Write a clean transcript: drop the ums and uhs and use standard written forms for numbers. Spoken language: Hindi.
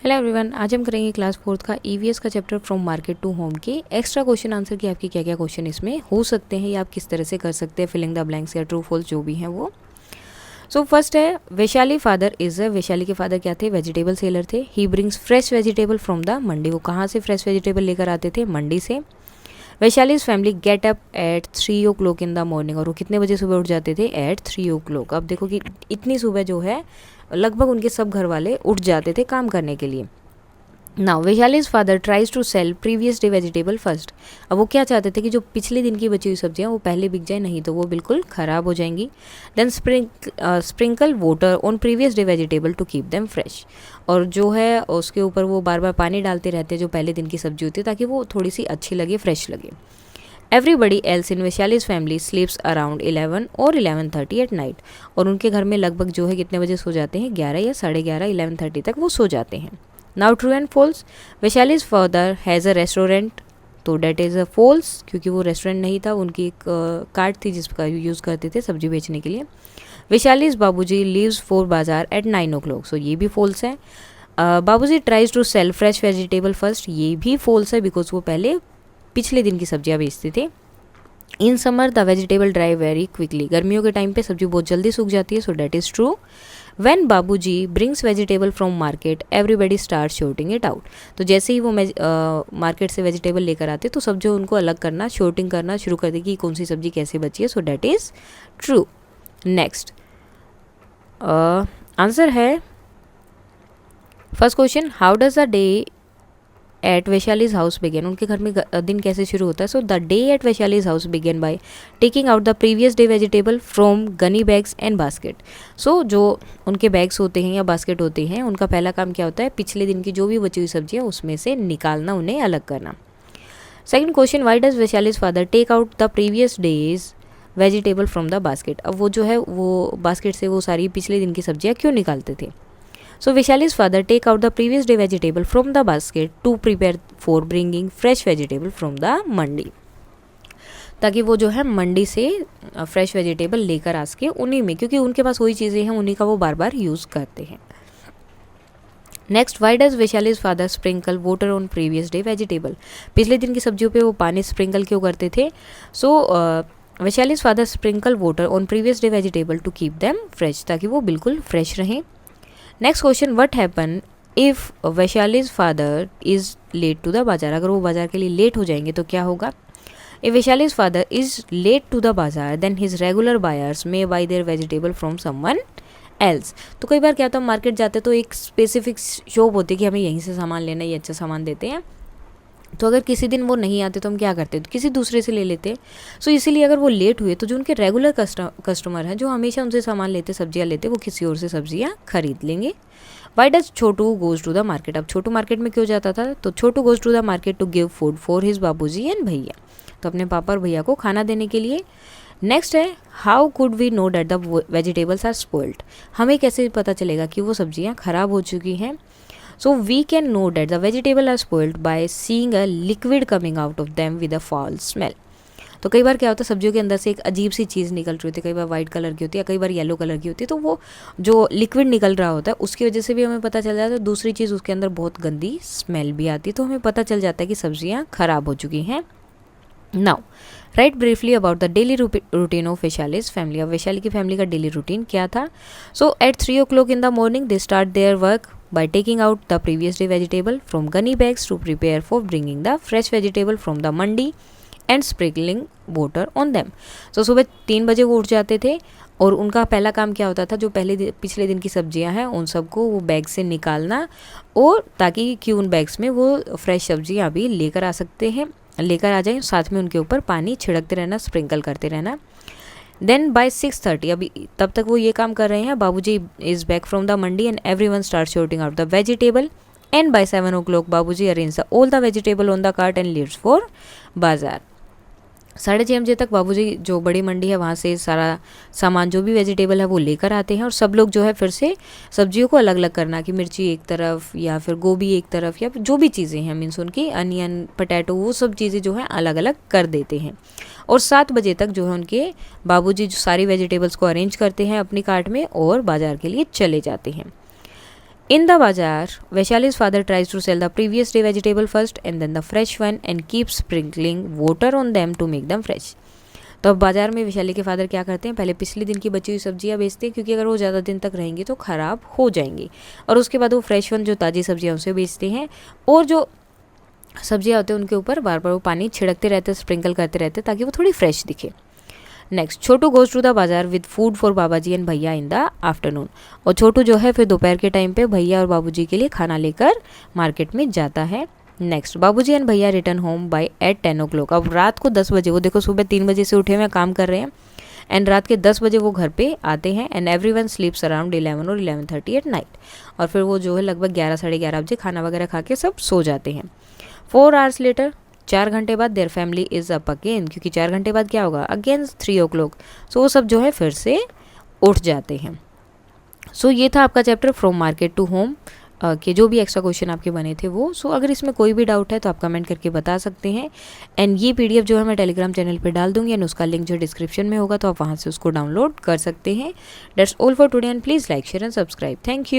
हेलो एवरीवन, आज हम करेंगे क्लास 4th का ईवीएस का chapter from market to home के एक्स्ट्रा क्वेश्चन आंसर की आपके क्या क्या क्वेश्चन इसमें हो सकते हैं या आप किस तरह से कर सकते हैं, फिलिंग द ब्लैंक्स या ट्रू फॉल्स जो भी हैं वो। सो फर्स्ट है वैशाली फादर इज वैशाली के फादर क्या थे? वेजिटेबल सेलर थे। He brings fresh vegetable from the mandi, वो कहाँ से फ्रेश वेजिटेबल लेकर आते थे? मंडी से। Vaishali's family get up at 3 o'clock in the morning, और वो कितने बजे सुबह उठ जाते थे? Eight 3 o'clock। अब देखो कि इतनी सुबह जो है लगभग उनके सब घर वाले उठ जाते थे काम करने के लिए। Now Vaishali's father tries to sell previous day vegetable first. अब वो क्या चाहते थे कि जो पिछले दिन की बची हुई सब्जियां वो पहले बिक जाए, नहीं तो वो बिल्कुल ख़राब हो जाएंगी। Then sprinkle water on previous day vegetable to keep them fresh, और जो है उसके ऊपर वो बार बार पानी डालते रहते हैं जो पहले दिन की सब्जी होती है, ताकि वो थोड़ी सी अच्छी लगे, फ्रेश लगे। Everybody else in Vaishali's family स्लीप्स around 11 और 11:30 एट नाइट, और उनके घर में लगभग जो है कितने बजे सो जाते हैं? 11 या 11:30, 11:30 तक वो सो जाते हैं। Now true and false, Vaishali's father has a restaurant, तो डेट इज़ अ फॉल्स, क्योंकि वो रेस्टोरेंट नहीं था, उनकी एक कार्ट थी जिसका यूज़ करते थे सब्जी बेचने के लिए। Vaishali's Babuji leaves for bazaar at 9 o'clock, so ये भी फॉल्स है। Babuji tries to sell fresh vegetable first, ये भी फॉल्स है, बिकॉज वो पहले पिछले दिन की सब्जियां बेचते थे। In summer the vegetable dry very quickly, गर्मियों के टाइम पे सब्जी बहुत जल्दी सूख जाती है, so that is true. When Babuji brings vegetable from market everybody start sorting it out, तो जैसे ही वो मार्केट से वेजिटेबल लेकर आते तो सब जो उनको अलग करना, शॉर्टिंग करना शुरू कर देगी कौन सी सब्जी कैसे बची है, so that is true. Next answer है first question, how does the day at Vaishali's house begin, उनके घर में दिन कैसे शुरू होता है? So the day at Vaishali's house begin by taking out the previous day vegetable from gunny bags and basket. So जो उनके बैग्स होते हैं या बास्केट होते हैं, उनका पहला काम क्या होता है? पिछले दिन की जो भी बची हुई सब्जियाँ उसमें से निकालना, उन्हें अलग करना। Second question, why does Vaishali's father take out the previous day's vegetable from the basket, अब वो जो है वो बास्केट से वो सारी पिछले दिन की सब्जियाँ क्यों निकालते थे? So Vaishali's father take out the previous day vegetable from the basket to prepare for bringing fresh vegetable from the mandi, ताकि वो जो है मंडी से फ्रेश वेजिटेबल लेकर आ सके उन्हीं में, क्योंकि उनके पास वही चीज़ें हैं, उन्हीं का वो बार बार यूज़ करते हैं। Next, Y does Vaishali's father sprinkle water on previous day vegetable, पिछले दिन की सब्जियों पे वो पानी स्प्रिंकल क्यों करते थे? So Vaishali's father sprinkle water on previous day vegetable to keep them fresh, ताकि वो बिल्कुल फ्रेश रहें। Next question, what happen if Vaishali's father is late to the bazaar, अगर वो बाजार के लिए लेट हो जाएंगे तो क्या होगा? If Vaishali's father is late to the bazaar then his regular buyers may buy their vegetable from someone else, तो कई बार क्या होता है, मार्केट जाते तो एक स्पेसिफिक शॉप होती है कि हमें यहीं से सामान लेना, ये अच्छा सामान देते हैं, तो अगर किसी दिन वो नहीं आते तो हम क्या करते, तो किसी दूसरे से ले लेते। सो इसीलिए अगर वो लेट हुए तो जो उनके रेगुलर कस्टमर हैं, जो हमेशा उनसे सामान लेते, सब्जियां लेते, वो किसी और से सब्जियां खरीद लेंगे। Why does Chhotu goes to the market, अब छोटू मार्केट में क्यों जाता था? तो Chhotu goes to the market to give food for his babuji and bhaiya, तो अपने पापा और भैया को खाना देने के लिए। नेक्स्ट है, how could we know that the vegetables are spoiled, हमें कैसे पता चलेगा कि वो सब्जियां खराब हो चुकी हैं? So we can know that the vegetable are spoiled by seeing a liquid coming out of them with a foul smell. तो कई बार क्या होता है, सब्जियों के अंदर से एक अजीब सी चीज़ निकल रही होती है, कई बार वाइट कलर की होती है, कई बार येलो कलर की होती है, तो वो जो लिक्विड निकल रहा होता है उसकी वजह से भी हमें पता चल जाता है। दूसरी चीज़, उसके अंदर बहुत गंदी स्मेल भी आती है, तो हमें पता चल जाता है कि सब्जियाँ खराब हो चुकी हैं। Now write briefly about the daily routine of Vaishali's family, अब वैशाली की फैमिली का डेली रूटीन क्या था? So at 3 o'clock in the morning they start their work by taking out the previous day vegetable from gunny bags to prepare for bringing the fresh vegetable from the mandi and sprinkling water on them. So सुबह 3 बजे वो उठ जाते थे, और उनका पहला काम क्या होता था, जो पिछले दिन की सब्जियां हैं उन सबको वो बैग से निकालना, और ताकि कि उन बैग्स में वो फ्रेश सब्जियां अभी लेकर आ जाएं, साथ में उनके ऊपर पानी छिड़कते रहना, स्प्रिंकल करते रहना। देन बाय 6:30, अभी तब तक वो ये काम कर रहे हैं, Babuji is back from the mandi and everyone start sorting out the vegetable, and by 7 o'clock Babuji arrange all the vegetable on the cart and leaves for bazaar. 6:30 बजे तक बाबूजी जो बड़ी मंडी है वहाँ से सारा सामान, जो भी वेजिटेबल है वो लेकर आते हैं, और सब लोग जो है फिर से सब्जियों को अलग अलग करना, कि मिर्ची एक तरफ या फिर गोभी एक तरफ, या जो भी चीज़ें हैं, मीन्स उनकी अनियन, पटैटो, वो सब चीज़ें जो हैं अलग अलग कर देते हैं। और 7 बजे तक जो है उनके बाबूजी जो सारी वेजिटेबल्स को अरेंज करते हैं अपनी कार्ट में और बाज़ार के लिए चले जाते हैं। In the bazaar, Vaishali's father tries to sell the previous day vegetable first and then the fresh one and keeps sprinkling water on them to make them fresh. तो अब बाज़ार में वैशाली के फादर क्या करते हैं, पहले पिछले दिन की बची हुई सब्जियां बेचते हैं क्योंकि अगर वो ज़्यादा दिन तक रहेंगी तो ख़राब हो जाएंगी, और उसके बाद वो फ्रेश वन जो ताज़ी सब्जियां उसे बेचते हैं, और जो सब्जियां होती हैं उनके ऊपर बार बार वो पानी छिड़कते रहते हैं, स्प्रिंकल करते रहते हैं ताकि वो थोड़ी फ्रेश दिखे. Next, Chhotu goes to the bazaar with food for Babaji and bhaiya in the afternoon. और छोटू जो है फिर दोपहर के टाइम पे भैया और बाबूजी के लिए खाना लेकर मार्केट में जाता है. नेक्स्ट, बाबूजी एंड भैया return home by eight 10 o'clock. अब रात को 10 बजे, वो देखो सुबह 3 बजे से उठे हुए काम कर रहे हैं, एंड रात के 10 बजे वो घर पे आते हैं. एंड एवरी वन स्लीप्स अराउंड 11 और 11:30 एट नाइट. और फिर वो जो है लगभग 11 साढ़े 11 बजे खाना वगैरह खा के सब सो जाते हैं. 4 hours लेटर, 4 घंटे बाद their family is up again, क्योंकि 4 घंटे बाद क्या होगा, अगेन 3 o'clock. सो वो सब जो है फिर से उठ जाते हैं. सो ये था आपका chapter from market to home के जो भी एक्स्ट्रा क्वेश्चन आपके बने थे वो. सो अगर इसमें कोई भी डाउट है तो आप कमेंट करके बता सकते हैं. एंड ये PDF जो है मैं टेलीग्राम चैनल पे डाल दूंगी, एंड उसका लिंक जो डिस्क्रिप्शन में होगा, तो आप वहाँ से उसको डाउनलोड कर सकते हैं. That's all for today and please like share and subscribe. Thank you.